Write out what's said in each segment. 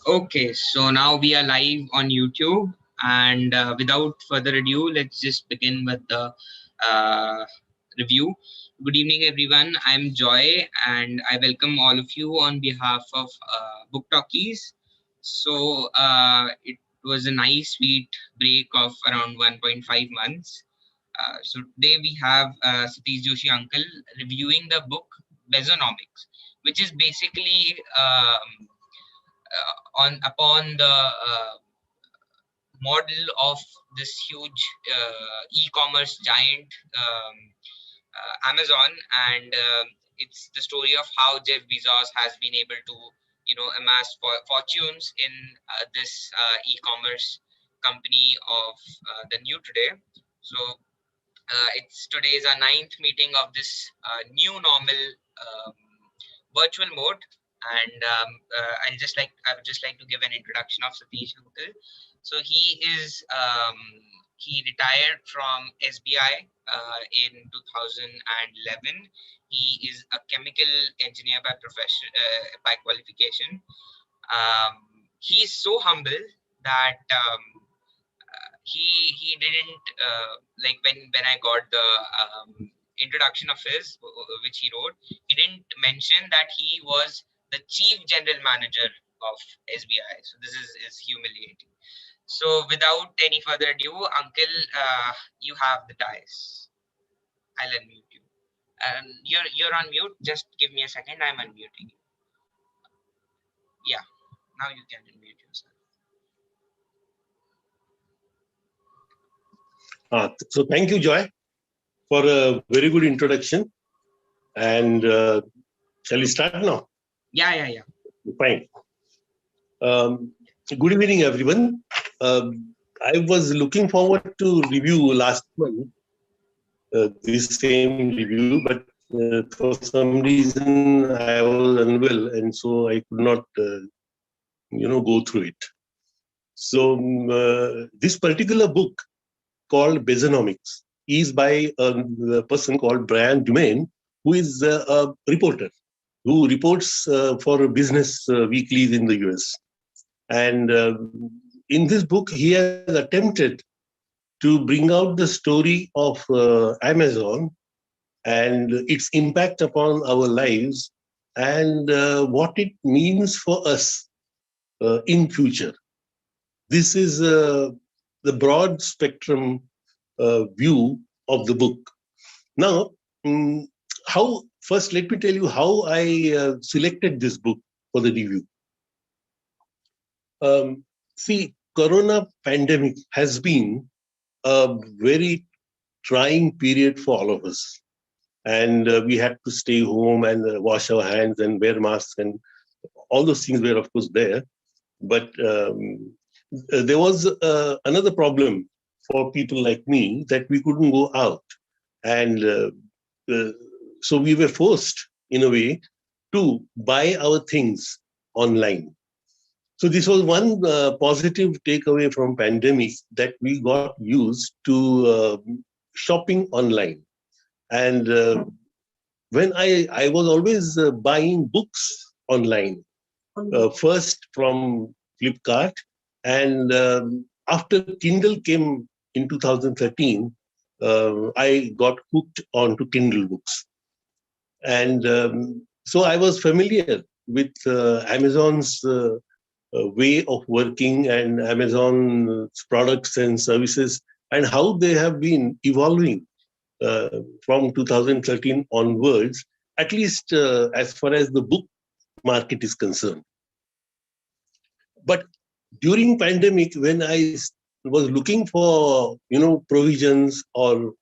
Okay, so now we are live on YouTube, and without further ado, let's just begin with the uh, review. Good evening, everyone. I'm Joy, and I welcome all of you on behalf of Book Talkies. It was a nice, sweet break of around 1.5 months. So today we have Satish Joshi uncle reviewing the book Bezonomics, which is basically on upon the model of this huge e-commerce giant, Amazon, and it's the story of how Jeff Bezos has been able to, amass fortunes in this e-commerce company of the new today. So it's today is our ninth meeting of this new normal um, virtual mode, and I would just like to give an introduction of Satish Uncle. So he retired from SBI in 2011. He is a chemical engineer by profession, by qualification. He's so humble that he didn't like when I got the introduction of his which he wrote. He didn't mention that he was the chief general manager of SBI. So this is humiliating. So without any further ado, Uncle, you have the dice. I'll unmute you. You're on mute. Just give me a second. I'm unmuting you. Yeah, now you can unmute yourself. So thank you, Joy, for a very good introduction. And shall we start now? Yeah. Fine. Good evening, everyone. I was looking forward to review last month, this same review, but for some reason I was unwell, and so I could not, go through it. So this particular book called Bezonomics is by a person called Brian Dumaine, who is a reporter who reports for business weeklies in the US. And in this book, he has attempted to bring out the story of Amazon and its impact upon our lives and what it means for us in future. This is the broad spectrum view of the book. Now, how first let me tell you how I selected this book for the review. See, Corona pandemic has been a very trying period for all of us, and we had to stay home and wash our hands and wear masks, and all those things were, of course, there. But there was another problem for people like me that we couldn't go out, and so we were forced, in a way, to buy our things online. So this was one positive takeaway from pandemic, that we got used to shopping online. And when I was always buying books online, first from Flipkart, and after Kindle came in 2013, I got hooked onto Kindle books. And so I was familiar with Amazon's way of working and Amazon's products and services, and how they have been evolving from 2013 onwards, at least as far as the book market is concerned. But during pandemic, when I was looking for provisions or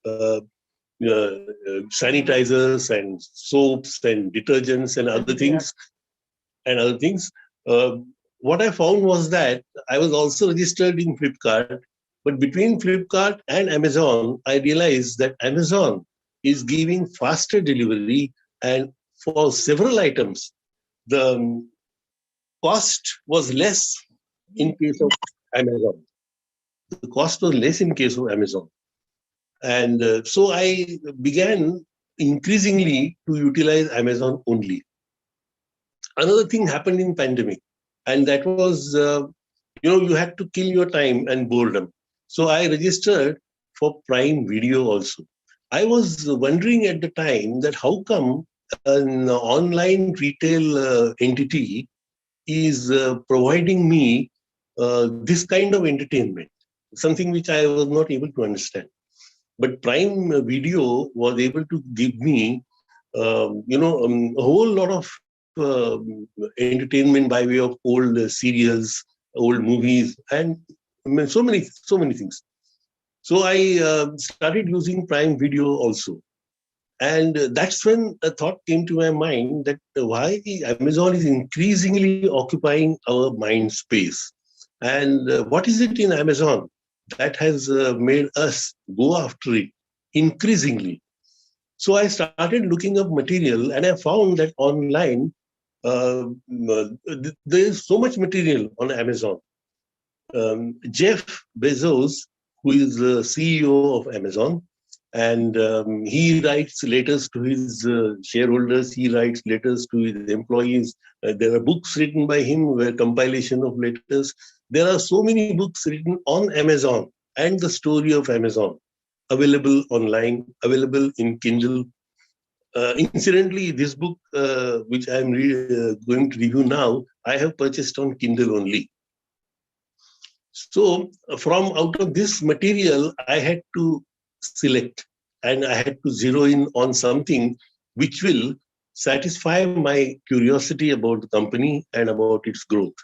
sanitizers and soaps and detergents and other things, what I found was that I was also registered in Flipkart. But between Flipkart and Amazon, I realized that Amazon is giving faster delivery, and for several items, the cost was less in case of Amazon. The cost was less in case of Amazon. And so I began increasingly to utilize Amazon only. Another thing happened in pandemic. and that was, you had to kill your time and boredom. So I registered for Prime Video also. I was wondering at the time that how come an online retail entity is providing me this kind of entertainment, something which I was not able to understand. But Prime Video was able to give me, a whole lot of entertainment by way of old serials, old movies, and so many things. So I started using Prime Video also. And that's when a thought came to my mind that why Amazon is increasingly occupying our mind space. And what is it in Amazon that has made us go after it increasingly? So I started looking up material and I found that online, there is so much material on Amazon. Jeff Bezos, who is the CEO of Amazon, and he writes letters to his shareholders, he writes letters to his employees. There are books written by him, where compilation of letters. There are so many books written on Amazon and the story of Amazon, available online, available in Kindle. Incidentally, this book, which I'm going to review now, I have purchased on Kindle only. So from out of this material, I had to select and I had to zero in on something which will satisfy my curiosity about the company and about its growth.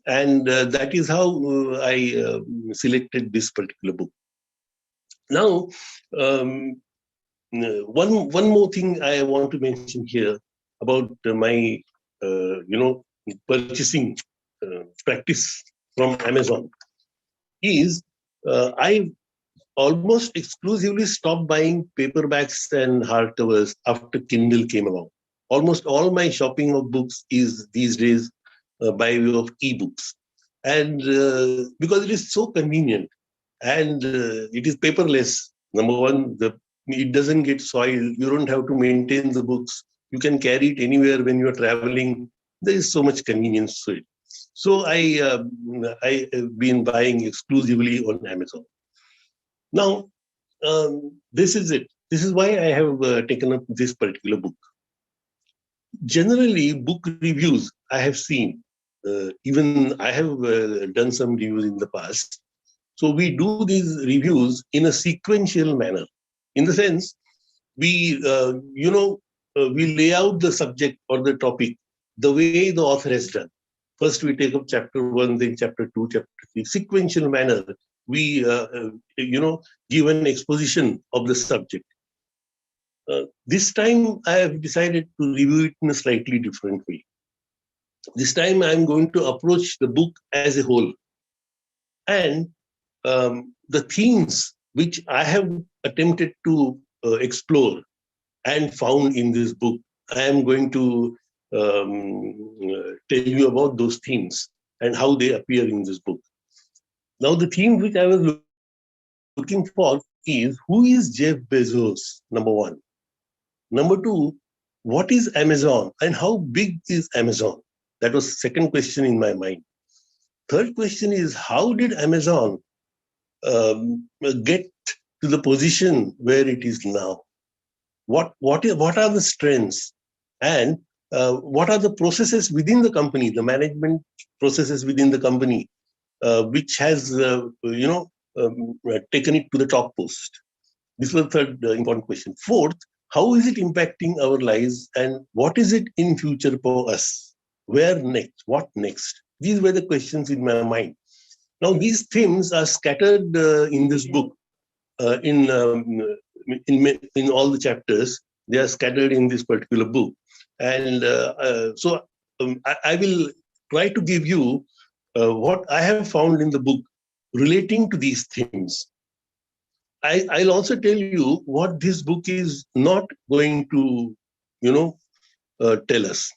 And that is how I selected this particular book. Now, um, one more thing I want to mention here about my purchasing practice from Amazon is I almost exclusively stopped buying paperbacks and hardcovers after Kindle came along. Almost all my shopping of books is these days by way of ebooks, and because it is so convenient and it is paperless. Number one, it doesn't get soiled. You don't have to maintain the books. You can carry it anywhere when you are traveling. There is so much convenience to it. So I have been buying exclusively on Amazon. Now, this is it. This is why I have taken up this particular book. Generally, book reviews I have seen. Even I have done some reviews in the past. So we do these reviews in a sequential manner. In the sense, we lay out the subject or the topic the way the author has done. First, we take up chapter 1, then chapter 2, chapter 3, sequential manner. We, give an exposition of the subject. This time, I have decided to review it in a slightly different way. This time, I'm going to approach the book as a whole. And the themes which I have attempted to explore and found in this book, I am going to tell you about those themes and how they appear in this book. Now, the theme which I was looking for is who is Jeff Bezos, number one. Number two, what is Amazon and how big is Amazon? That was second question in my mind. Third question is how did Amazon get to the position where it is now? What are the strengths and what are the processes within the company, the management processes within the company, which has taken it to the top post? This was the third important question. Fourth, how is it impacting our lives and what is it in future for us? Where next? What next? These were the questions in my mind. Now, these themes are scattered in this book, in all the chapters. They are scattered in this particular book, and I will try to give you what I have found in the book relating to these themes. I'll also tell you what this book is not going to, tell us.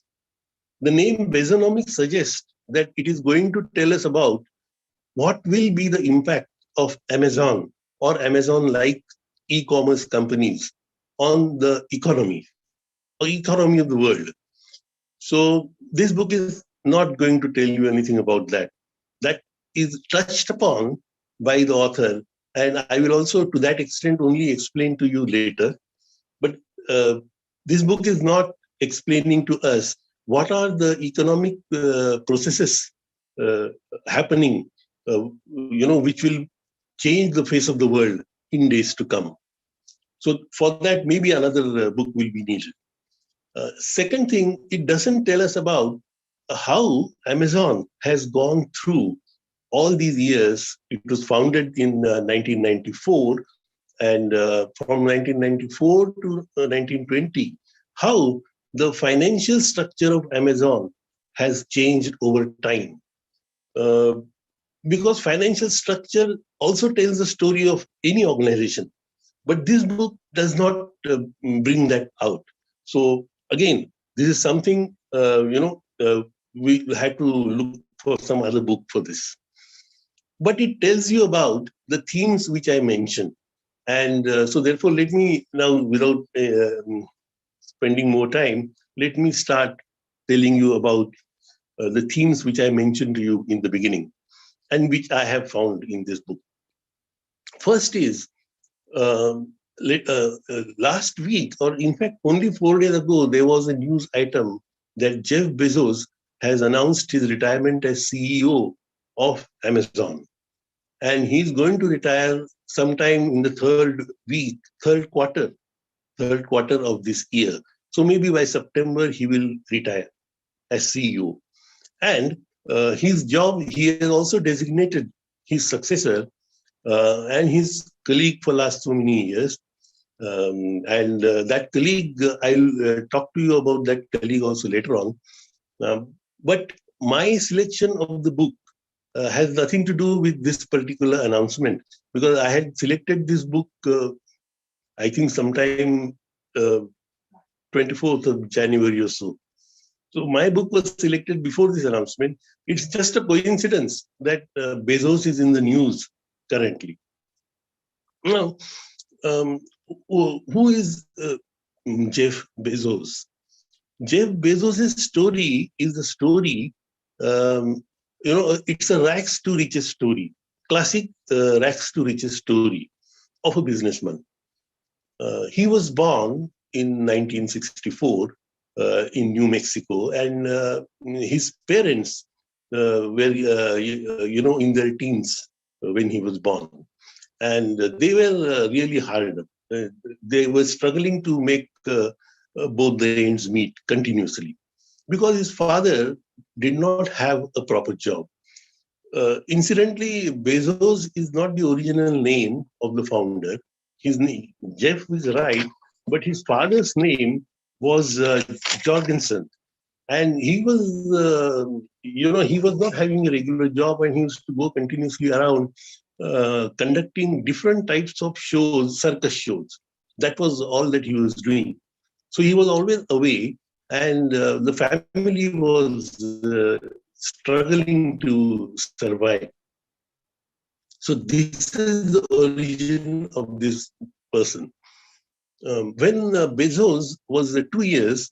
The name Bezonomics suggests that it is going to tell us about what will be the impact of Amazon or Amazon-like e-commerce companies on the economy or economy of the world. So this book is not going to tell you anything about that. That is touched upon by the author, and I will also, to that extent, only explain to you later. But uh, this book is not explaining to us what are the economic processes uh, happening, which will change the face of the world in days to come. So for that, maybe another book will be needed. Second thing, it doesn't tell us about how Amazon has gone through all these years. It was founded in 1994, and from 1994 to 1920, how the financial structure of Amazon has changed over time. Uh, because financial structure also tells the story of any organization. But this book does not bring that out. So again, this is something we had to look for some other book for this. But it tells you about the themes which I mentioned, and so therefore, let me now, without spending more time, let me start telling you about the themes which I mentioned to you in the beginning, and which I have found in this book. First is last week, or in fact, only 4 days ago, there was a news item that Jeff Bezos has announced his retirement as CEO of Amazon. And he's going to retire sometime in the third quarter of this year. So maybe by September, he will retire as CEO. And his job, he has also designated his successor and his colleague for last so many years. And that colleague, I'll talk to you about that colleague also later on. But my selection of the book has nothing to do with this particular announcement, because I had selected this book, I think sometime uh, 24th of January or so. So my book was selected before this announcement. It's just a coincidence that Bezos is in the news currently. Now, um, who is Jeff Bezos? Jeff Bezos' story is a story, um, it's a rags to riches story, classic rags to riches story of a businessman. He was born in 1964 in New Mexico, and his parents were, in their teens when he was born, and they were really hard. They were struggling to make both the ends meet continuously, because his father did not have a proper job. Incidentally, Bezos is not the original name of the founder. His name, Jeff is right, but his father's name was Jorgensen, and he was, he was not having a regular job, and he used to go continuously around conducting different types of shows, circus shows. That was all that he was doing. So he was always away, and the family was struggling to survive. So this is the origin of this person. When Bezos was 2 years,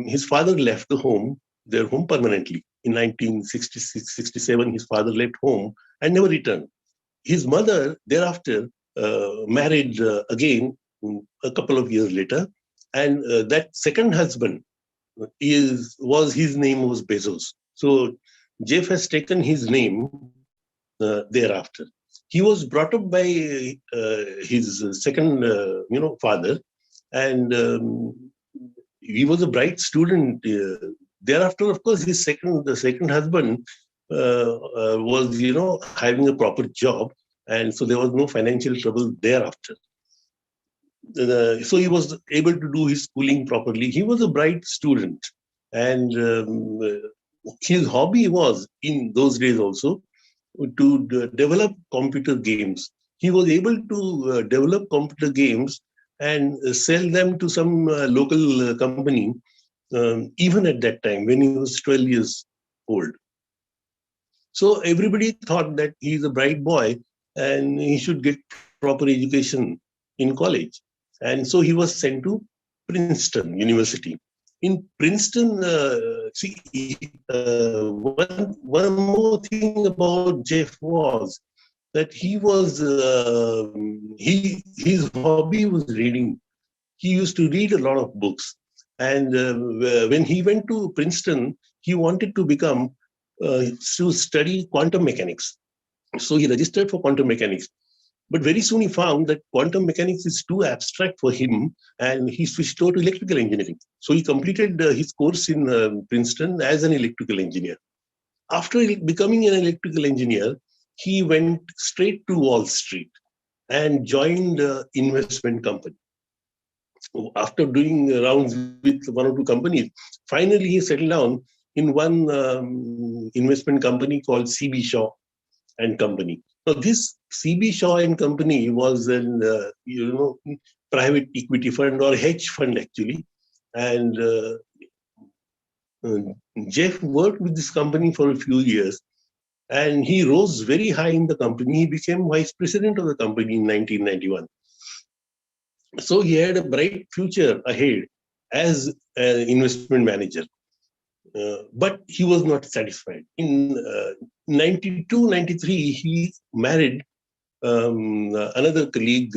his father left the home, their home permanently. In 1966-67, his father left home and never returned. His mother thereafter married again a couple of years later, and that second husband was his name was Bezos. So Jeff has taken his name thereafter. He was brought up by his second, father, and he was a bright student. Thereafter, of course, the second husband was, having a proper job, and so there was no financial trouble thereafter. So he was able to do his schooling properly. He was a bright student, and his hobby was in those days also to develop computer games. He was able to develop computer games and sell them to some local company, even at that time when he was 12 years old. So everybody thought that he's a bright boy and he should get proper education in college. And so he was sent to Princeton University. In Princeton, one more thing about Jeff was that he was his hobby was reading. He used to read a lot of books, and when he went to Princeton, he wanted to become to study quantum mechanics. So he registered for quantum mechanics. But very soon he found that quantum mechanics is too abstract for him, and he switched over to electrical engineering. So he completed his course in Princeton as an electrical engineer. After becoming an electrical engineer, he went straight to Wall Street and joined an investment company. After doing rounds with one or two companies, finally he settled down in one investment company called CB Shaw and Company. Now, this CB Shaw and Company was an private equity fund or hedge fund actually, and uh, Jeff worked with this company for a few years, and he rose very high in the company. He became vice president of the company in 1991. So he had a bright future ahead as an investment manager. But he was not satisfied. In 92, 93, he married another colleague,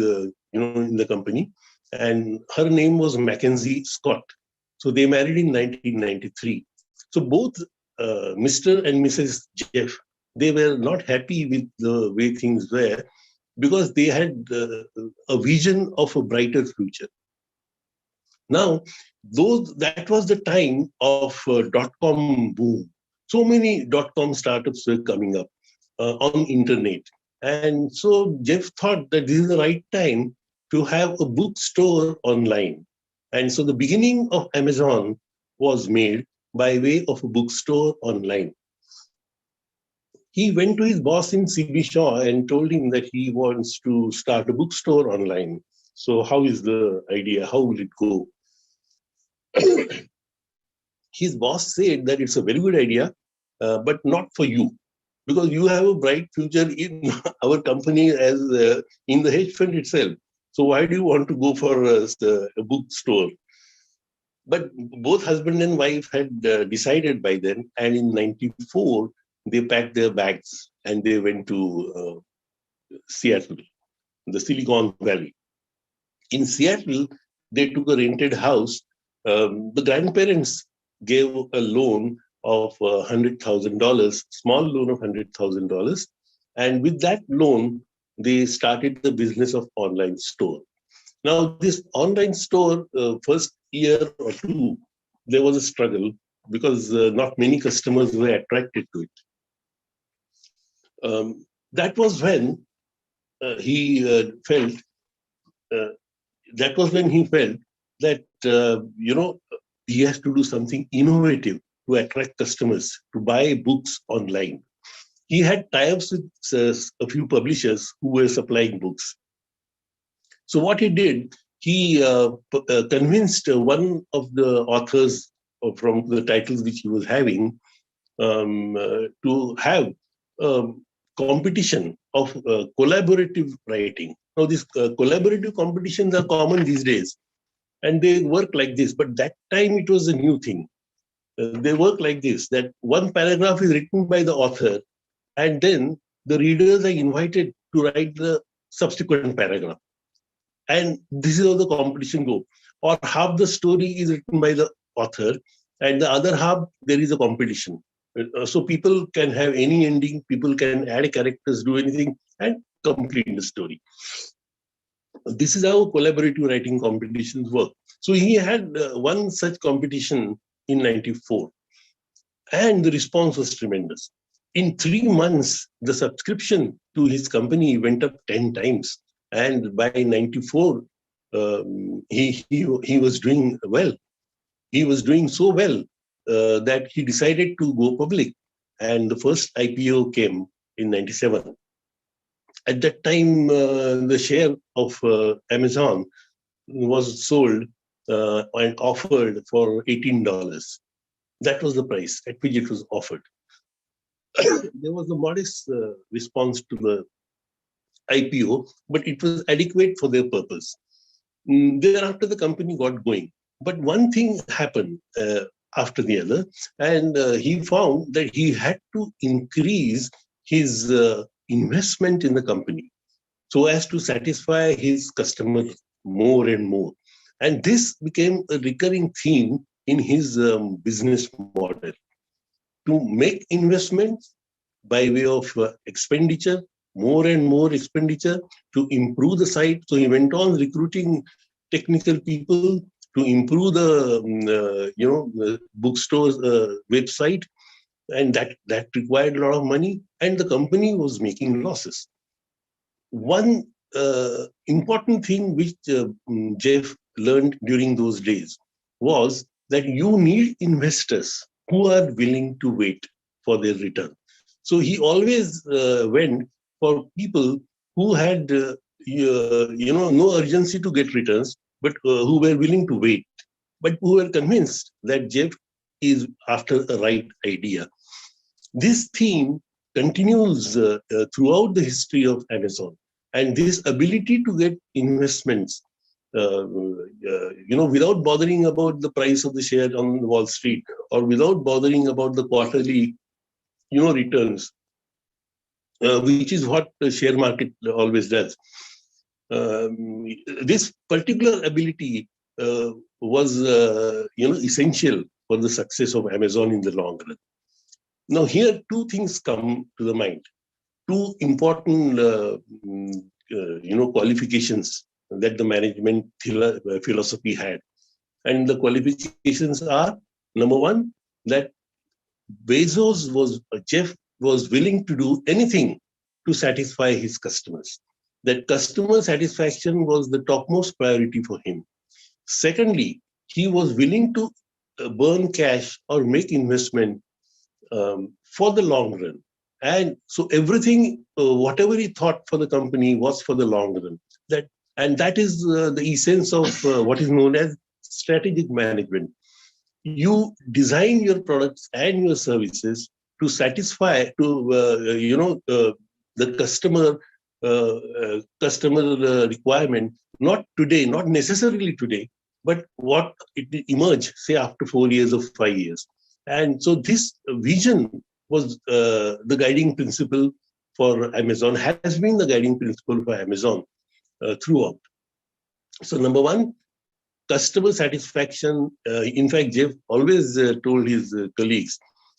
in the company, and her name was Mackenzie Scott. So they married in 1993. So both Mr. and Mrs. Jeff, they were not happy with the way things were because they had a vision of a brighter future. Now, that was the time of dot-com boom. So many dot-com startups were coming up on internet. And so Jeff thought that this is the right time to have a bookstore online. And so the beginning of Amazon was made by way of a bookstore online. He went to his boss in CB Shaw and told him that he wants to start a bookstore online. So how is the idea? How will it go? His boss said that it's a very good idea, but not for you, because you have a bright future in our company as in the hedge fund itself. So why do you want to go for a bookstore? But both husband and wife had decided by then, and in '94 they packed their bags and they went to Seattle, the Silicon Valley. In Seattle, they took a rented house. The grandparents gave a loan of $100,000, small loan of $100,000. And with that loan, they started the business of online store. Now, this online store, first year or two, there was a struggle because not many customers were attracted to it. That was when he felt uh, that was when he felt that he has to do something innovative to attract customers to buy books online. He had tie-ups with a few publishers who were supplying books. So what he did, he convinced one of the authors from the titles which he was having to have competition of collaborative writing. Now, these collaborative competitions are common these days, and they work like this. But that time it was a new thing. They work like this: that one paragraph is written by the author, and then the readers are invited to write the subsequent paragraph. And this is how the competition go. Or half the story is written by the author, and the other half there is a competition. So people can have any ending, people can add characters, do anything, and complete the story. This is how collaborative writing competitions work. So he had one such competition in '94, and the response was tremendous. In 3 months, the subscription to his company went up 10 times. And by '94, he was doing well. He was doing so well that he decided to go public. And the first IPO came in '97. At that time, the share of Amazon was sold and offered for $18. That was the price at which it was offered. There was a modest response to the IPO, but it was adequate for their purpose. Thereafter, the company got going. But one thing happened after the other, and he found that he had to increase his investment in the company so as to satisfy his customers more and more. And this became a recurring theme in his business model to make investments by way of expenditure, more and more expenditure to improve the site. So he went on recruiting technical people to improve the the bookstore's website, and that required a lot of money, and the company was making losses. One important thing which Jeff learned during those days was that you need investors who are willing to wait for their return. So he always went for people who had no urgency to get returns, but who were willing to wait, but who were convinced that Jeff is after a right idea. This theme continues throughout the history of Amazon, and this ability to get investments, without bothering about the price of the share on Wall Street or without bothering about the quarterly, returns, which is what the share market always does. This particular ability was, essential for the success of Amazon in the long run. Now, here two things come to the mind. Two important, qualifications that the management philosophy had, and the qualifications are: number one, that Jeff was willing to do anything to satisfy his customers. That customer satisfaction was the topmost priority for him. Secondly, he was willing to burn cash or make investment for the long run. And so everything, whatever he thought for the company was for the long run. That is the essence of what is known as strategic management. You design your products and your services to satisfy the customer requirement, not today, not necessarily today, but what it emerge, say, after 4 years or 5 years. And so this vision was the guiding principle for Amazon, has been the guiding principle for Amazon throughout. So number one, customer satisfaction. In fact, Jeff always told his colleagues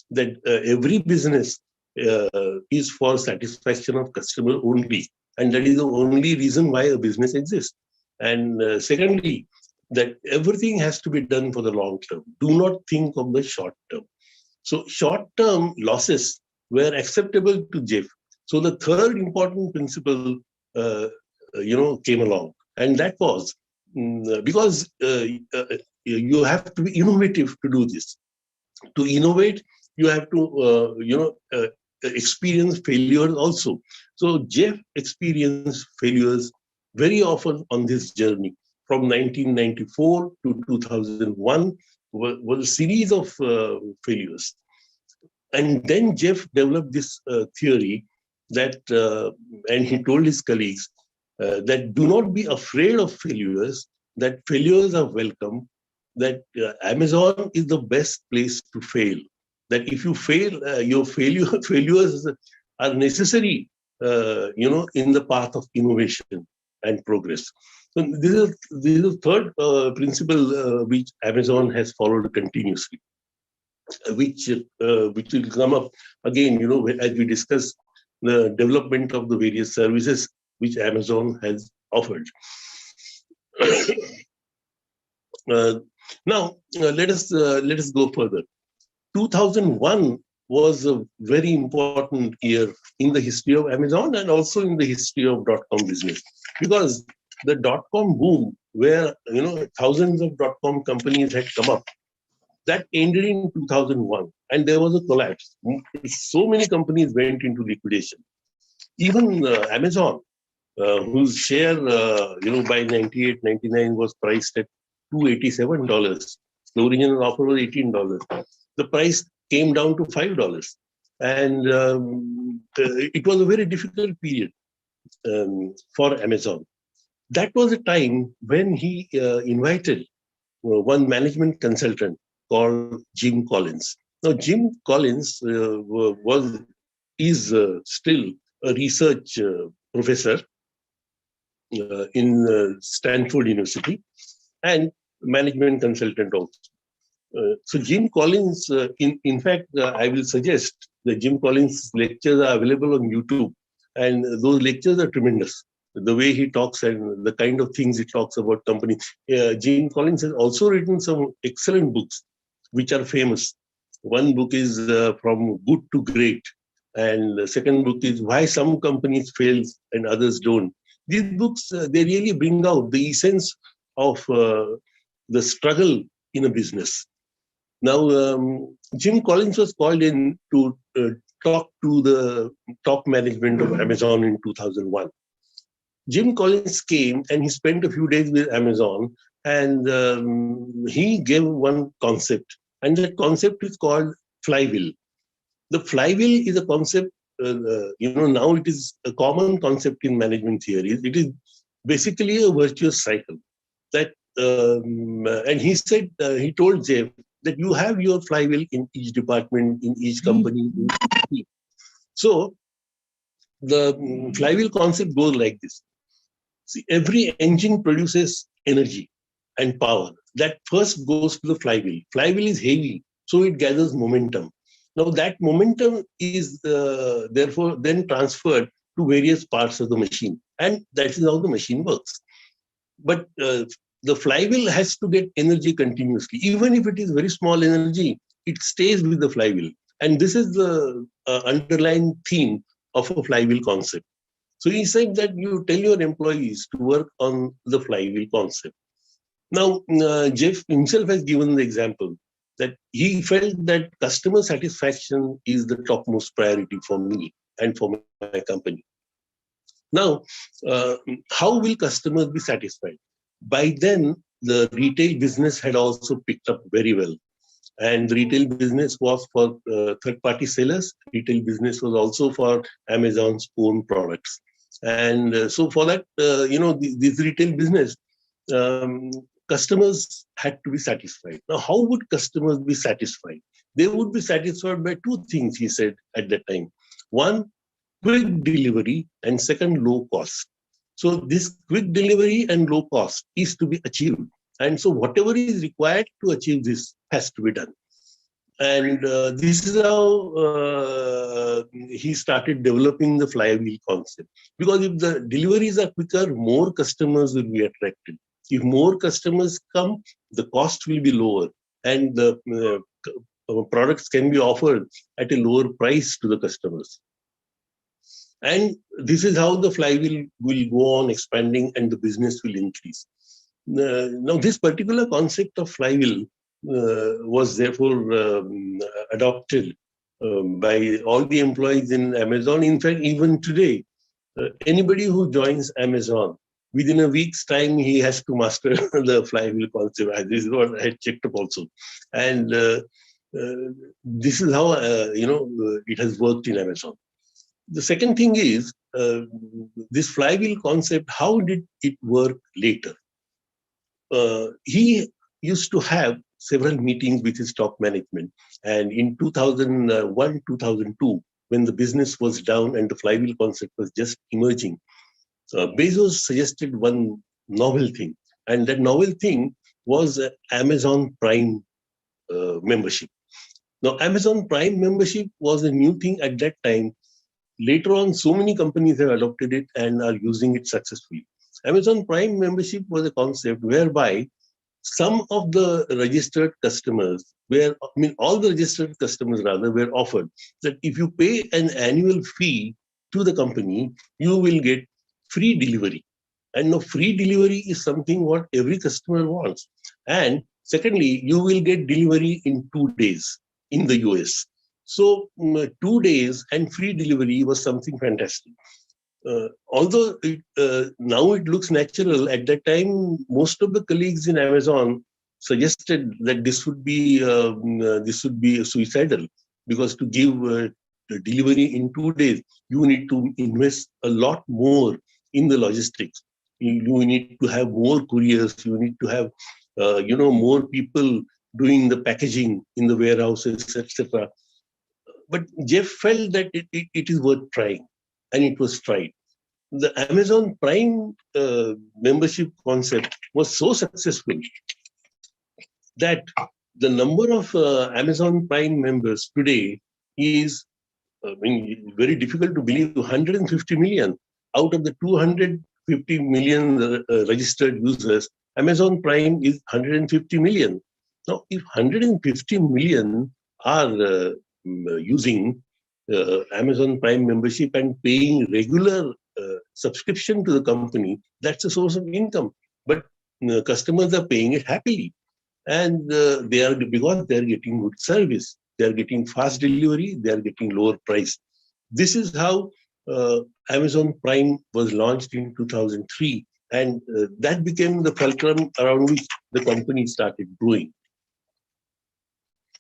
that every business is for satisfaction of customer only, and that is the only reason why a business exists. And secondly, that everything has to be done for the long term. Do not think of the short term. So short-term losses were acceptable to Jeff. So the third important principle, came along, and that was because you have to be innovative to do this. To innovate, you have to, experience failures also. So Jeff experienced failures very often on this journey. From 1994 to 2001 was a series of failures. And then Jeff developed this theory that, and he told his colleagues that do not be afraid of failures, that failures are welcome, that Amazon is the best place to fail. That if you fail, your failures are necessary, in the path of innovation and progress. So this is third principle which Amazon has followed continuously, which will come up again, as we discuss the development of the various services which Amazon has offered. Now, let us go further. 2001 was a very important year in the history of Amazon and also in the history of .com business, because the .com boom, where thousands of .com companies had come up, that ended in 2001, and there was a collapse. So many companies went into liquidation. Even Amazon, whose share, by 98, 99 was priced at $287. The original offer was $18. The price came down to $5. And it was a very difficult period for Amazon. That was a time when he invited one management consultant called Jim Collins. Now, Jim Collins is still a research professor in Stanford University and management consultant also. So Jim Collins, in fact, I will suggest that Jim Collins' lectures are available on YouTube, and those lectures are tremendous. The way he talks and the kind of things he talks about company. Jim Collins has also written some excellent books, which are famous. One book is From Good to Great, and the second book is Why Some Companies Fail and Others Don't. These books, they really bring out the essence of the struggle in a business. Now, Jim Collins was called in to talk to the top management of Amazon in 2001. Jim Collins came and he spent a few days with Amazon, and he gave one concept, and that concept is called flywheel. The flywheel is a concept, now it is a common concept in management theories. It is basically a virtuous cycle. That and he said, he told Jeff that you have your flywheel in each department, in each company. So the flywheel concept goes like this. See, every engine produces energy and power. That first goes to the flywheel. Flywheel is heavy, so it gathers momentum. Now that momentum is therefore then transferred to various parts of the machine, and that is how the machine works. But the flywheel has to get energy continuously. Even if it is very small energy, it stays with the flywheel. And this is the underlying theme of a flywheel concept. So he said that you tell your employees to work on the flywheel concept. Now, Jeff himself has given the example that he felt that customer satisfaction is the topmost priority for me and for my company. Now, how will customers be satisfied? By then, the retail business had also picked up very well. And the retail business was for third-party sellers. Retail business was also for Amazon's own products. And so for that, this retail business, um, customers had to be satisfied. Now, how would customers be satisfied? They would be satisfied by two things, he said at that time. One, quick delivery, and second, low cost. So this quick delivery and low cost is to be achieved. And so whatever is required to achieve this has to be done. And this is how he started developing the flywheel concept. Because if the deliveries are quicker, more customers will be attracted. If more customers come, the cost will be lower, and the products can be offered at a lower price to the customers. And this is how the flywheel will go on expanding and the business will increase. Now, this particular concept of flywheel was therefore adopted by all the employees in Amazon. In fact, even today, anybody who joins Amazon, within a week's time, he has to master the flywheel concept. This is what I had checked up also. And this is how, it has worked in Amazon. The second thing is this flywheel concept, how did it work later? He used to have several meetings with his top management. And in 2001, 2002, when the business was down and the flywheel concept was just emerging, Bezos suggested one novel thing. And that novel thing was Amazon Prime membership. Now, Amazon Prime membership was a new thing at that time. Later on, so many companies have adopted it and are using it successfully. Amazon Prime membership was a concept whereby some of the registered customers all the registered customers rather were offered that if you pay an annual fee to the company, you will get free delivery. And now free delivery is something what every customer wants. And secondly, you will get delivery in 2 days in the US. So 2 days and free delivery was something fantastic. Although now it looks natural, at that time, most of the colleagues in Amazon suggested that this would be suicidal, because to give delivery in 2 days, you need to invest a lot more in the logistics. You need to have more couriers. You need to have more people doing the packaging in the warehouses, etc. But Jeff felt that it is worth trying, and it was tried. The Amazon Prime membership concept was so successful that the number of Amazon Prime members today is, I mean, very difficult to believe, 150 million. Out of the 250 million registered users, Amazon Prime is 150 million. Now, if 150 million are using Amazon Prime membership and paying regular subscription to the company, that's a source of income. But customers are paying it happily, and they are, because they are getting good service, they are getting fast delivery, they are getting lower price. This is how Amazon Prime was launched in 2003, and that became the fulcrum around which the company started growing.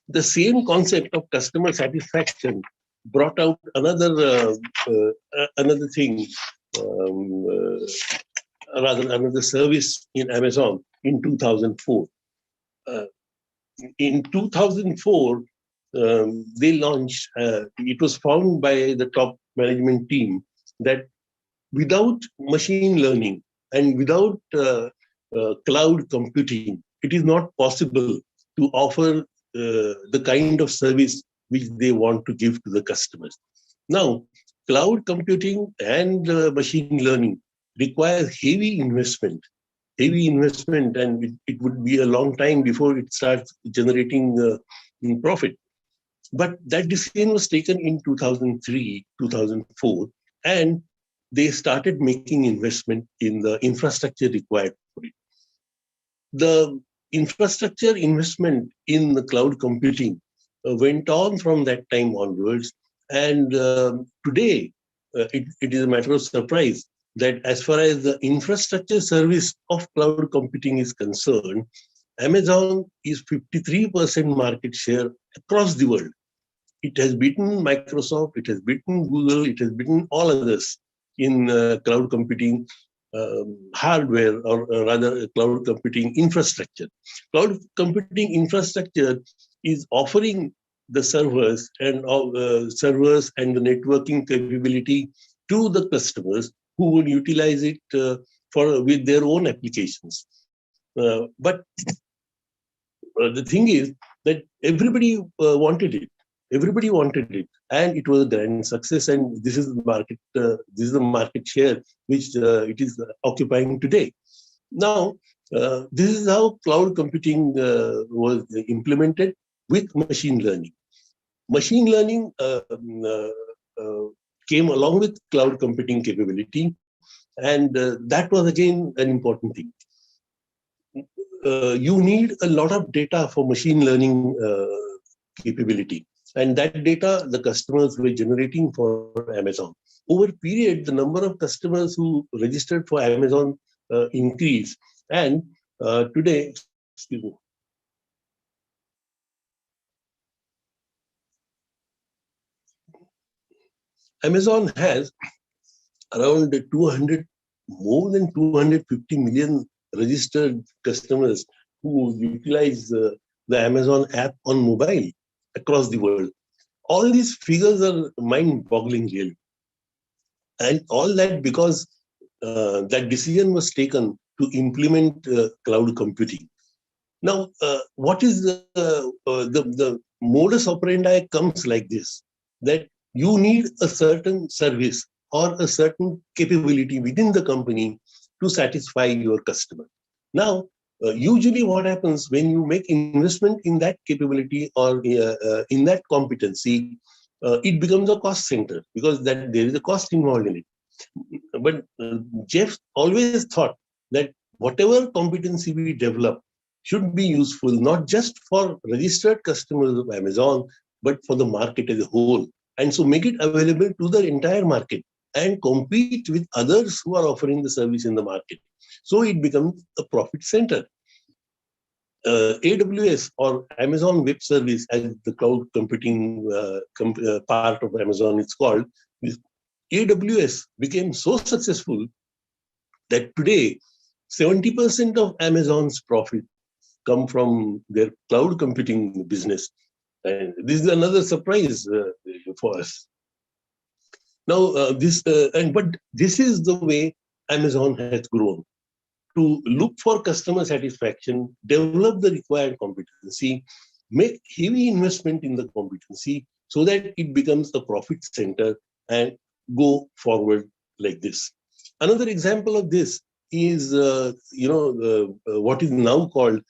The same concept of customer satisfaction brought out another thing, um, rather another service in Amazon in 2004. Uh, in 2004, they launched, it was found by the top management team that without machine learning and without cloud computing, it is not possible to offer the kind of service which they want to give to the customers. Now, cloud computing and machine learning requires heavy investment, and it would be a long time before it starts generating profit. But that decision was taken in 2003, 2004, and they started making investment in the infrastructure required for it. The infrastructure investment in the cloud computing went on from that time onwards. And today, it is a matter of surprise that as far as the infrastructure service of cloud computing is concerned, Amazon is 53% market share across the world. It has beaten Microsoft, it has beaten Google, it has beaten all others in cloud computing hardware, or rather cloud computing infrastructure. Cloud computing infrastructure is offering the servers and the networking capability to the customers who would utilize it for with their own applications. But the thing is that everybody wanted it. Everybody wanted it, and it was a grand success. And this is the market. This is the market share which it is occupying today. Now, this is how cloud computing was implemented with machine learning. Machine learning came along with cloud computing capability, and that was again an important thing. You need a lot of data for machine learning capability. And that data the customers were generating for Amazon. Over period, the number of customers who registered for Amazon increased. And today, excuse me, Amazon has around 200, more than 250 million registered customers who utilize the Amazon app on mobile across the world. All these figures are mind-boggling, really. And all that because that decision was taken to implement cloud computing. Now, what is the modus operandi comes like this, that you need a certain service or a certain capability within the company to satisfy your customer. Now, usually what happens when you make investment in that capability or in that competency, it becomes a cost center because that there is a cost involved in it. But Jeff always thought that whatever competency we develop should be useful not just for registered customers of Amazon, but for the market as a whole. And so make it available to the entire market and compete with others who are offering the service in the market. So it becomes a profit center. AWS, or Amazon Web Service, as the cloud computing part of Amazon is called, AWS became so successful that today 70% of Amazon's profit come from their cloud computing business. And this is another surprise for us. Now, but this is the way Amazon has grown to look for customer satisfaction, develop the required competency, make heavy investment in the competency so that it becomes a profit center and go forward like this. Another example of this is, what is now called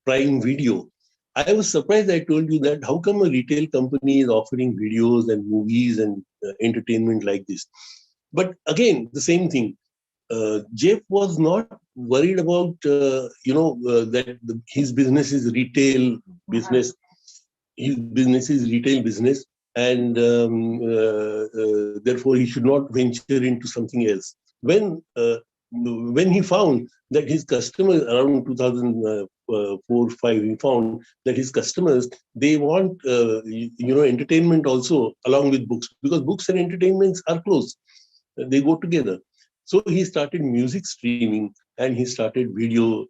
Prime Video. I was surprised. I told you that how come a retail company is offering videos and movies and entertainment like this? But again, the same thing. Jeff was not worried about that his business is retail business. His business is retail business, and therefore he should not venture into something else. When he found that his customers around 2004-5, he found that his customers, they want entertainment also along with books, because books and entertainments are close, they go together. So he started music streaming and he started video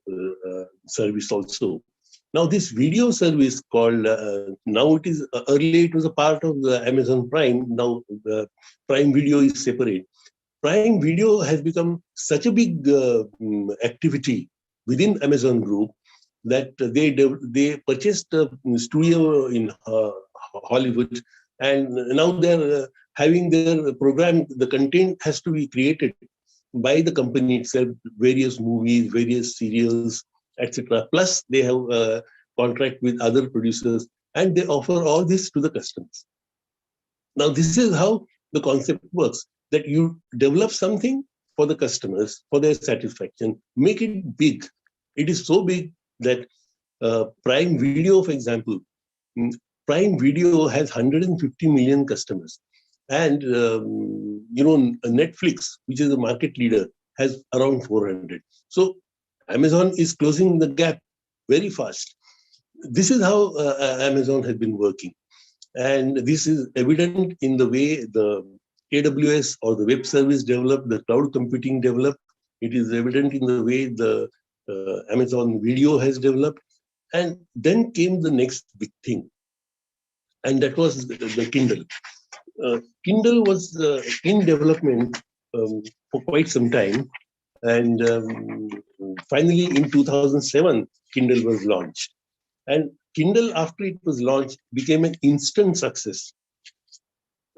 service also. Now this video service called, now it is, earlier it was a part of the Amazon Prime, now the Prime Video is separate. Prime Video has become such a big activity within Amazon Group that they purchased a studio in Hollywood, and now they're having their program. The content has to be created by the company itself, various movies, various serials, etc. Plus, they have a contract with other producers, and they offer all this to the customers. Now, this is how the concept works, that you develop something for the customers, for their satisfaction, make it big. It is so big that Prime Video, for example, Prime Video has 150 million customers. And, Netflix, which is the market leader, has around 400. So Amazon is closing the gap very fast. This is how Amazon has been working. And this is evident in the way the AWS or the web service developed, the cloud computing developed. It is evident in the way the Amazon Video has developed. And then came the next big thing, and that was the Kindle. Kindle was in development for quite some time. And finally, in 2007, Kindle was launched. And Kindle, after it was launched, became an instant success.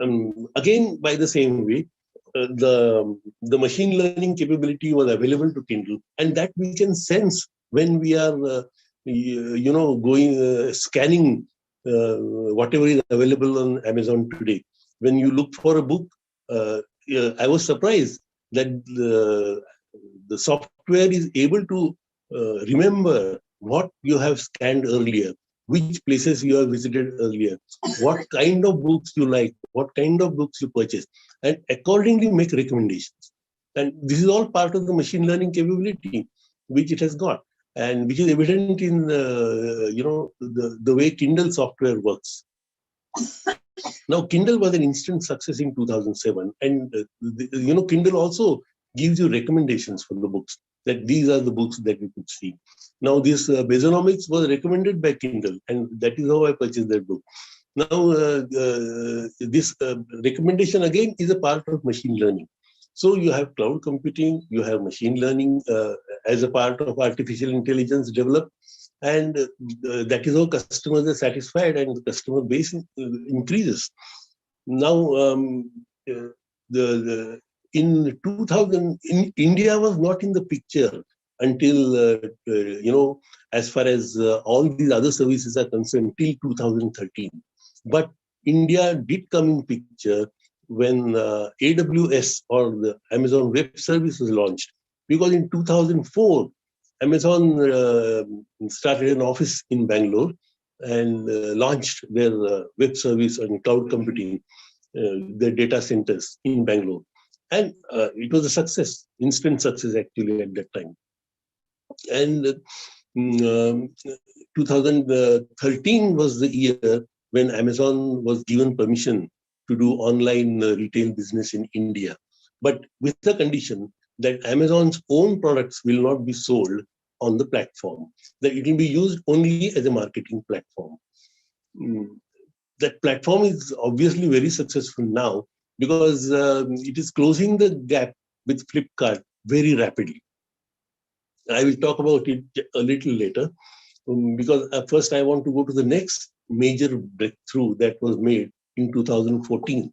Again, by the same way, the machine learning capability was available to Kindle, and that we can sense when we are, going scanning whatever is available on Amazon today. When you look for a book, I was surprised that the software is able to remember what you have scanned earlier, which places you have visited earlier, what kind of books you like, what kind of books you purchase, and accordingly make recommendations. And this is all part of the machine learning capability which it has got, and which is evident in the way Kindle software works. Now, Kindle was an instant success in 2007, and Kindle also gives you recommendations for the books, that these are the books that you could see. Now, this Bezonomics was recommended by Kindle, and that is how I purchased that book. Now, this recommendation again is a part of machine learning. So you have cloud computing, you have machine learning as a part of artificial intelligence developed, and that is how customers are satisfied and the customer base increases. Now, in 2000, India was not in the picture until, as far as all these other services are concerned, till 2013. But India did come in picture when AWS, or the Amazon Web Service, was launched. Because in 2004, Amazon started an office in Bangalore and launched their web service and cloud computing, their data centers in Bangalore. And it was a success, instant success actually at that time. And 2013 was the year when Amazon was given permission to do online retail business in India, but with the condition that Amazon's own products will not be sold on the platform, that it will be used only as a marketing platform. That platform is obviously very successful now because it is closing the gap with Flipkart very rapidly. I will talk about it a little later because first I want to go to the next major breakthrough that was made in 2014.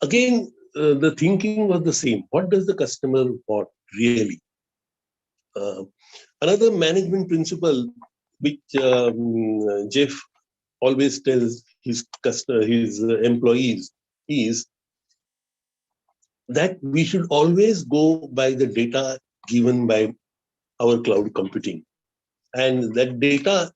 Again, the thinking was the same. What does the customer want really? Uh, Another management principle which Jeff always tells his employees is that we should always go by the data given by our cloud computing, and that data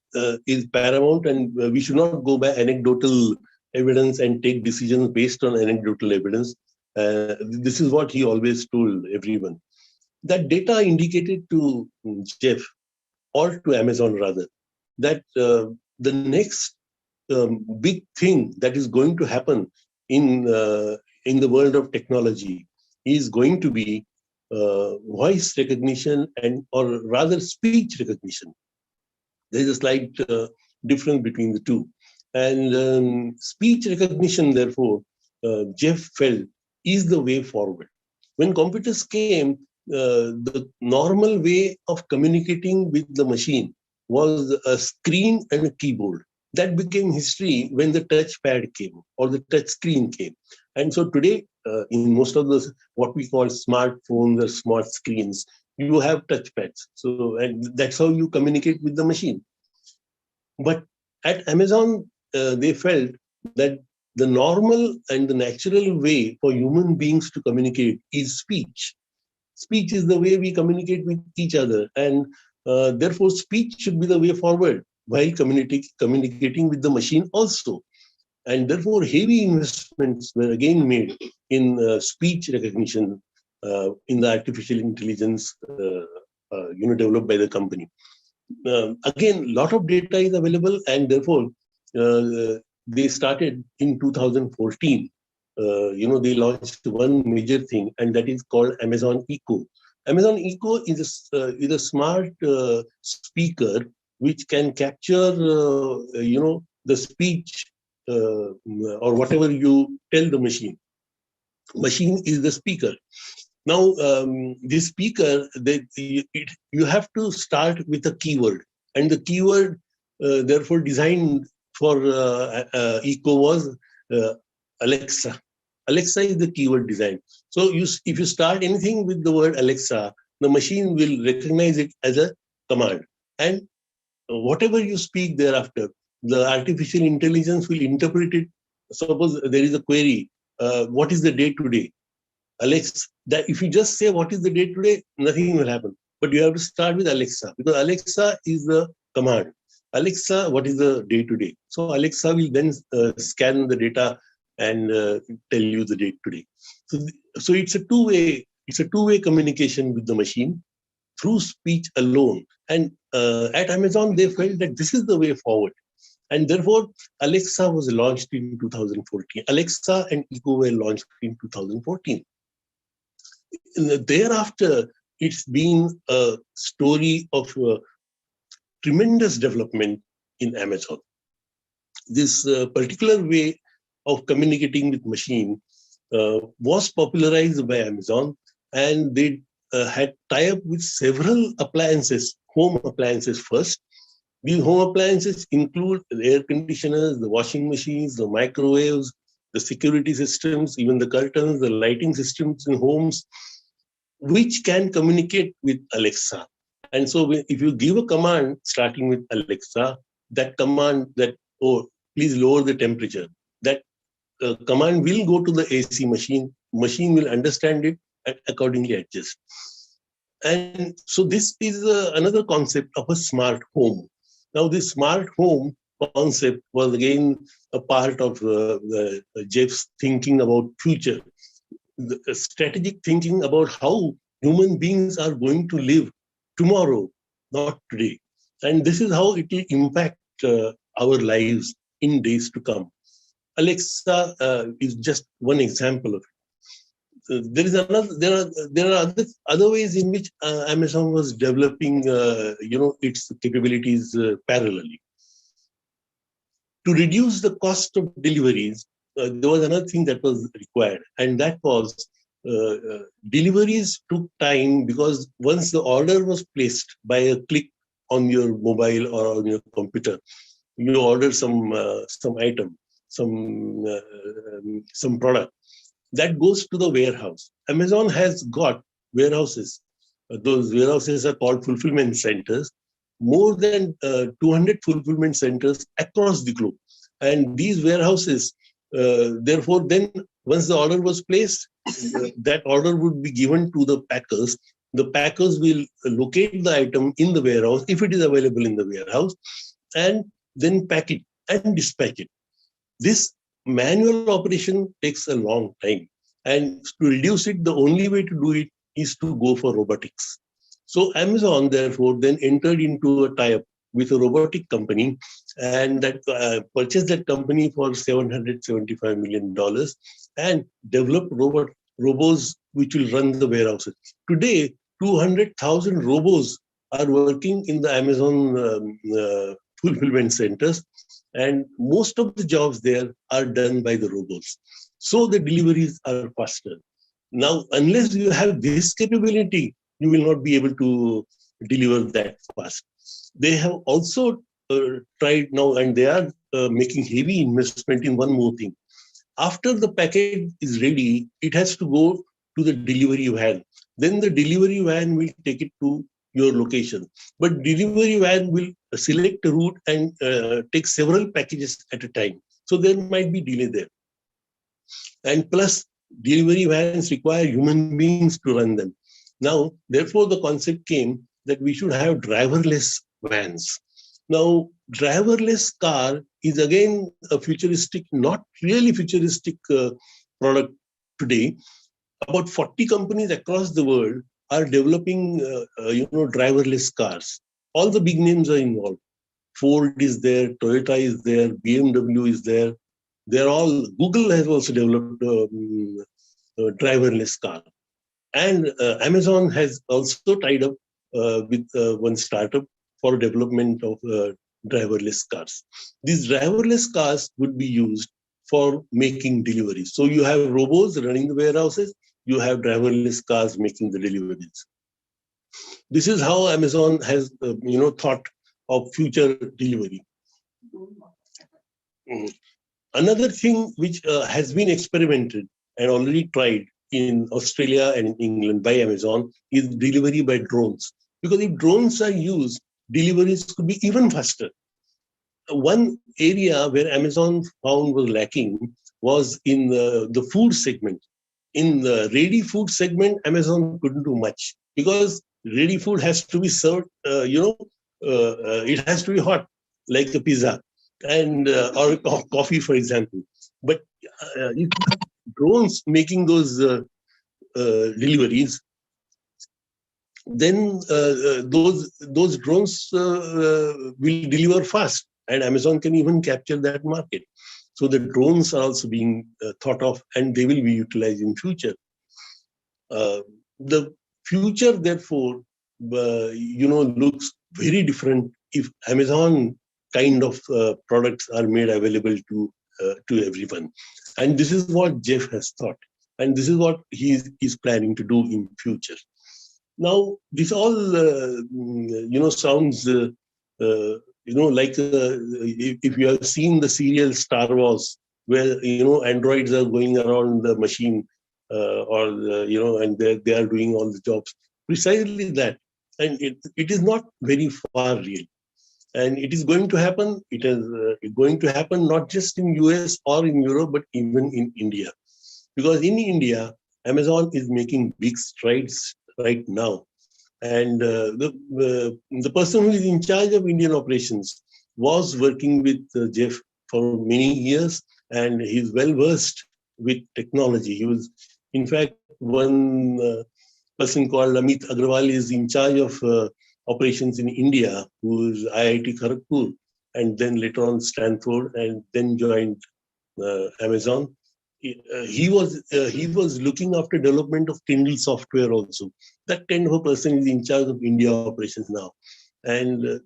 is paramount, and we should not go by anecdotal evidence and take decisions based on anecdotal evidence. This is what he always told everyone. That data indicated to Jeff, or to Amazon rather, that the next big thing that is going to happen in the world of technology is going to be voice recognition, and or rather speech recognition. There is a slight difference between the two. And speech recognition, therefore, Jeff felt is the way forward. When computers came, the normal way of communicating with the machine was a screen and a keyboard. That became history when the touchpad came or the touch screen came. And so today, in most of the what we call smartphones or smart screens, you have touchpads. So, and that's how you communicate with the machine. But at Amazon, they felt that the normal and the natural way for human beings to communicate is speech. Speech is the way we communicate with each other, and therefore speech should be the way forward while communicating with the machine also. And therefore, heavy investments were again made in speech recognition in the artificial intelligence, developed by the company. Again, a lot of data is available, and therefore they started in 2014. They launched one major thing, and that is called Amazon Echo. Amazon Echo is a smart speaker which can capture, the speech or whatever you tell the machine. Machine is the speaker. Now, this speaker, you have to start with a keyword, and the keyword, therefore, designed for Echo was Alexa. Alexa is the keyword design. So, if you start anything with the word Alexa, the machine will recognize it as a command, and whatever you speak thereafter, the artificial intelligence will interpret it. Suppose there is a query, what is the day today? Alexa, that if you just say what is the date today, nothing will happen. But you have to start with Alexa, because Alexa is the command. Alexa, what is the day today? So Alexa will then scan the data and tell you the date today. So, so it's a two-way communication with the machine through speech alone. And at Amazon, they felt that this is the way forward. And therefore, Alexa was launched in 2014. Alexa and Echo were launched in 2014. Thereafter, it's been a story of tremendous development in Amazon. This particular way of communicating with machine was popularized by Amazon, and they had tie-up with several appliances, home appliances first. These home appliances include the air conditioners, the washing machines, the microwaves, the security systems, even the curtains, the lighting systems in homes, which can communicate with Alexa. And so if you give a command starting with Alexa, that command that, oh, please lower the temperature, that command will go to the AC machine will understand it and accordingly adjust. And so this is another concept of a smart home. Now this smart home concept was again a part of Jeff's thinking about future, the strategic thinking about how human beings are going to live tomorrow, not today. And this is how it will impact our lives in days to come. Alexa is just one example of it. There is another. There are other ways in which Amazon was developing, its capabilities parallelly to reduce the cost of deliveries. There was another thing that was required, and that was deliveries took time because once the order was placed by a click on your mobile or on your computer, you order some item, some product that goes to the warehouse. Amazon has got warehouses. Those warehouses are called fulfillment centers, more than 200 fulfillment centers across the globe. And these warehouses, therefore, then once the order was placed, that order would be given to the packers. The packers will locate the item in the warehouse if it is available in the warehouse, and then pack it and dispatch it. This manual operation takes a long time. And to reduce it, the only way to do it is to go for robotics. So Amazon, therefore, then entered into a tie-up with a robotic company, and that purchased that company for $775 million and developed robots which will run the warehouses. Today, 200,000 robots are working in the Amazon fulfillment centers, and most of the jobs there are done by the robots. So the deliveries are faster. Now, unless you have this capability, you will not be able to deliver that fast. They have also tried now, and they are making heavy investment in one more thing. After the package is ready, it has to go to the delivery van. Then the delivery van will take it to your location. But delivery van will select a route and take several packages at a time. So there might be delay there. And plus, delivery vans require human beings to run them. Now, therefore, the concept came that we should have driverless vans. Now, driverless car is again a futuristic, not really futuristic product today. About 40 companies across the world are developing, driverless cars. All the big names are involved. Ford is there, Toyota is there, BMW is there. They're all. Google has also developed a driverless car, and Amazon has also tied up with one startup for development of driverless cars. These driverless cars would be used for making deliveries. So you have robots running the warehouses, you have driverless cars making the deliveries. This is how Amazon has, thought of future delivery. Mm. Another thing which has been experimented and already tried in Australia and in England by Amazon is delivery by drones. Because if drones are used, deliveries could be even faster. One area where Amazon found was lacking was in the food segment. In the ready food segment, Amazon couldn't do much because ready food has to be served, it has to be hot, like a pizza and or coffee, for example. But if drones making those deliveries, then those drones will deliver fast, and Amazon can even capture that market. So the drones are also being thought of, and they will be utilized in future. The future, therefore, looks very different if Amazon kind of products are made available to everyone. And this is what Jeff has thought, and this is what he is planning to do in future. Now, this all sounds like if you have seen the serial Star Wars, where androids are going around the machine, and they are doing all the jobs. Precisely that, and it is not very far real, and it is going to happen. It is going to happen not just in US or in Europe, but even in India, because in India, Amazon is making big strides right now. And the person who is in charge of Indian operations was working with Jeff for many years, and he's well versed with technology. He was, in fact, one person called Amit Agrawal is in charge of operations in India, who is IIT Kharagpur, and then later on Stanford, and then joined Amazon. He was looking after development of Kindle software also. That kind of a person is in charge of India operations now. And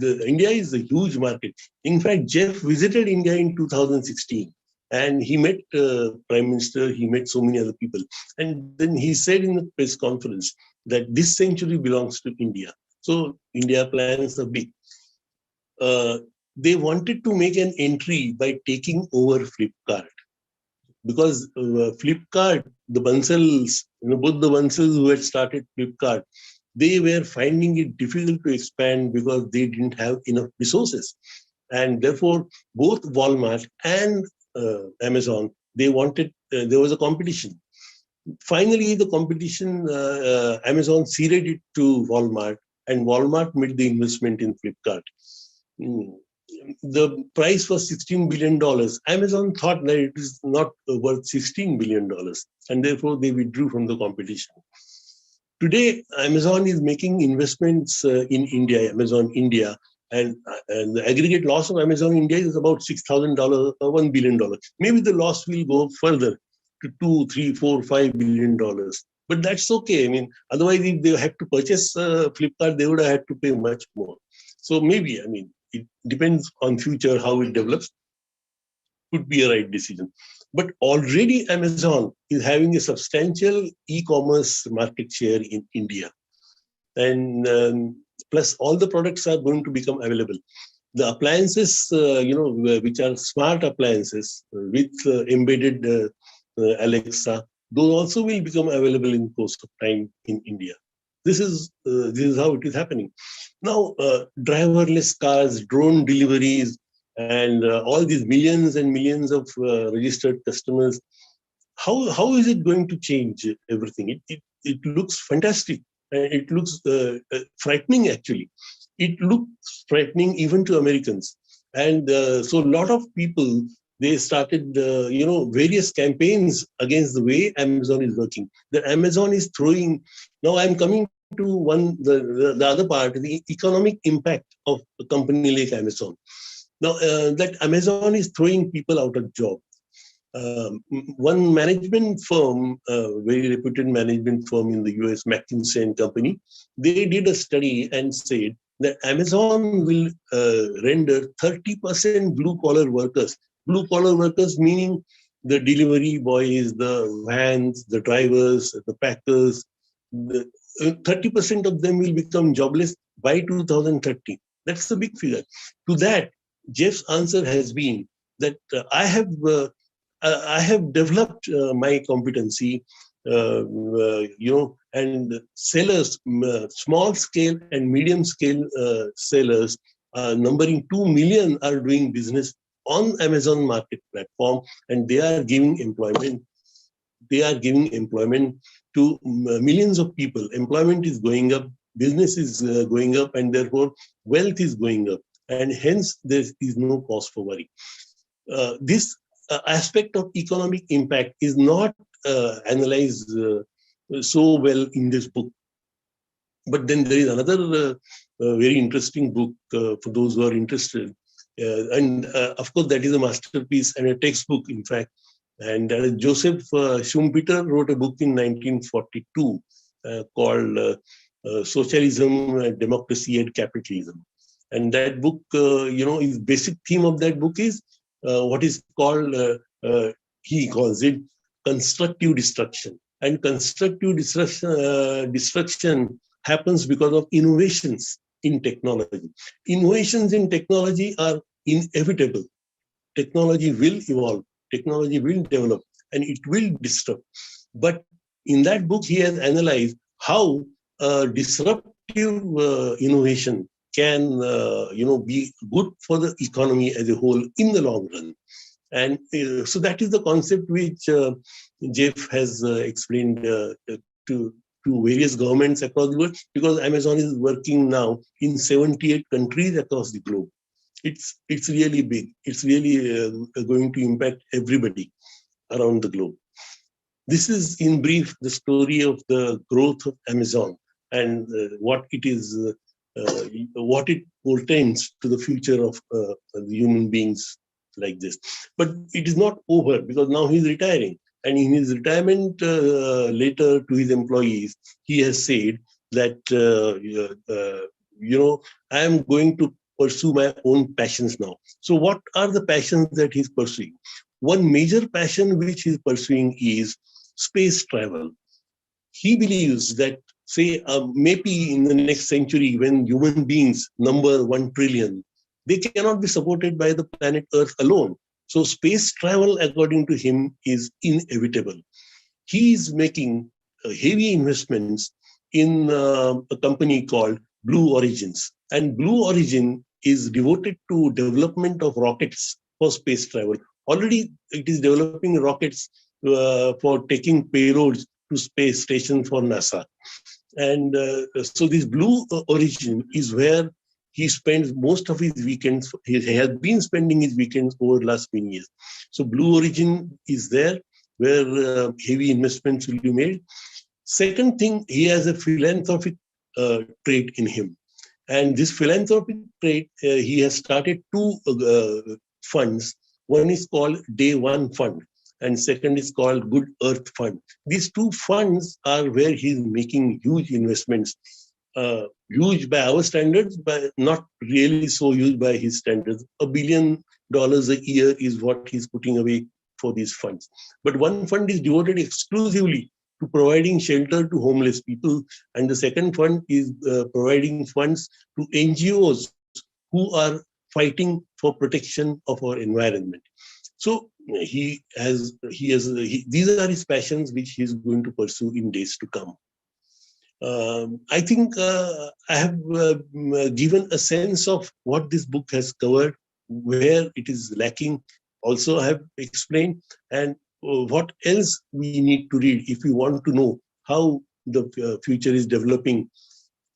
India is a huge market. In fact, Jeff visited India in 2016, and he met Prime Minister. He met so many other people, and then he said in the press conference that this century belongs to India. So India plans are big. Uh, they wanted to make an entry by taking over Flipkart, because Flipkart, the Bansals, both the Bansals who had started Flipkart, they were finding it difficult to expand because they didn't have enough resources. And therefore, both Walmart and Amazon, they wanted, there was a competition. Finally, the competition, Amazon ceded it to Walmart, and Walmart made the investment in Flipkart. Mm. The price was $16 billion. Amazon thought that it is not worth $16 billion, and therefore they withdrew from the competition. Today, Amazon is making investments in India, Amazon India, and the aggregate loss of Amazon India is about $6,000, $1 billion. Maybe the loss will go further to two, three, four, $5 billion. But that's okay. I mean, otherwise, if they had to purchase Flipkart, they would have had to pay much more. So maybe, I mean, it depends on future how it develops. Could be a right decision. But already Amazon is having a substantial e-commerce market share in India. And plus all the products are going to become available. The appliances, which are smart appliances with embedded Alexa, those also will become available in course of time in India. This is how it is happening. Now, driverless cars, drone deliveries, and all these millions and millions of registered customers, how is it going to change everything? It looks fantastic. It looks frightening, actually. It looks frightening even to Americans. And so a lot of people, they started, various campaigns against the way Amazon is working. That Amazon is throwing, now I'm coming to the other part, the economic impact of a company like Amazon. Now, that Amazon is throwing people out of job. One management firm, very reputed management firm in the US, McKinsey and Company, they did a study and said that Amazon will render 30% blue collar workers. Blue collar workers meaning the delivery boys, the vans, the drivers, the packers. 30% of them will become jobless by 2030. That's the big figure. To that, Jeff's answer has been that I have developed my competency, and sellers, small scale and medium scale sellers, numbering 2 million, are doing business on Amazon market platform, and they are giving employment. They are giving employment to millions of people. Employment is going up, business is going up, and therefore wealth is going up, and hence there is no cause for worry. This aspect of economic impact is not analyzed so well in this book. But then there is another very interesting book for those who are interested. And of course, that is a masterpiece and a textbook, in fact. And Joseph Schumpeter wrote a book in 1942 called Socialism, Democracy, and Capitalism. And that book, is basic theme of that book is what is called, he calls it constructive destruction. And constructive destruction happens because of innovations in technology. Innovations in technology are inevitable. Technology will evolve, technology will develop, and it will disrupt. But in that book, he has analyzed how disruptive innovation can, be good for the economy as a whole in the long run. And so that is the concept which Jeff has explained to various governments across the world, because Amazon is working now in 78 countries across the globe. It's really big. It's really going to impact everybody around the globe. This is, in brief, the story of the growth of Amazon and what it portends to the future of the human beings like this. But it is not over because now he's retiring. And in his retirement letter to his employees, he has said that, I am going to pursue my own passions now. So, what are the passions that he's pursuing? One major passion which he's pursuing is space travel. He believes that, say, maybe in the next century, when human beings number 1 trillion, they cannot be supported by the planet Earth alone. So, space travel, according to him, is inevitable. He is making heavy investments in a company called Blue Origins. And Blue Origin is devoted to development of rockets for space travel. Already, it is developing rockets for taking payloads to space station for NASA. And so this Blue Origin is where he spends most of his weekends. He has been spending his weekends over the last many years. So Blue Origin is there where heavy investments will be made. Second thing, he has a philanthropic trait in him. And this philanthropic trait, he has started two funds. One is called Day One Fund, and second is called Good Earth Fund. These two funds are where he's making huge investments, huge by our standards, but not really so huge by his standards. $1 billion a year is what he's putting away for these funds. But one fund is devoted exclusively to providing shelter to homeless people, and the second fund is providing funds to NGOs who are fighting for protection of our environment. So these are his passions which he is going to pursue in days to come. I think I have given a sense of what this book has covered, where it is lacking. Also, I have explained, and what else we need to read if we want to know how the future is developing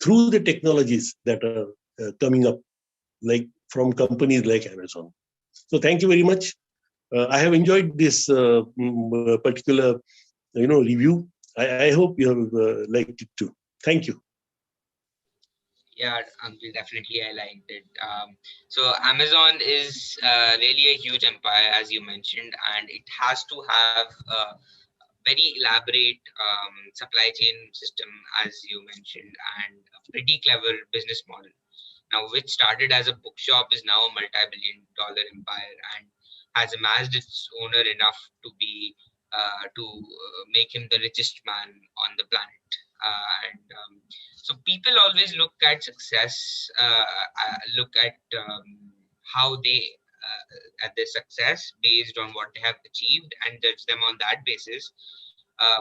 through the technologies that are coming up, like from companies like Amazon. So, thank you very much. I have enjoyed this particular, review. I hope you have liked it too. Thank you. Yeah, Uncle, definitely I liked it. So Amazon is really a huge empire, as you mentioned, and it has to have a very elaborate supply chain system, as you mentioned, and a pretty clever business model. Now, which started as a bookshop, is now a multi-billion dollar empire and has amassed its owner enough to make him the richest man on the planet. So people always look at success, look at how they at their success based on what they have achieved and judge them on that basis.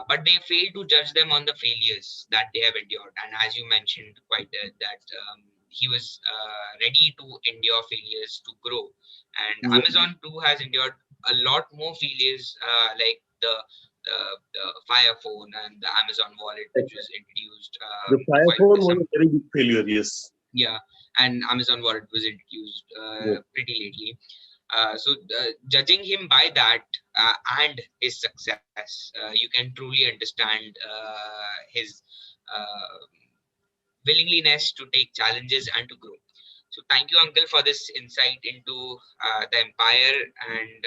But they fail to judge them on the failures that they have endured. And as you mentioned, quite that he was ready to endure failures to grow. And Yeah. Amazon too has endured a lot more failures, like the Fire Phone and the Amazon Wallet, which was introduced The Fire quite Phone was some a very big failure, yes. yeah, and Amazon Wallet was introduced Yes. pretty lately. So judging him by that and his success, you can truly understand his uh, willingness to take challenges and to grow. So thank you, Uncle, for this insight into the empire and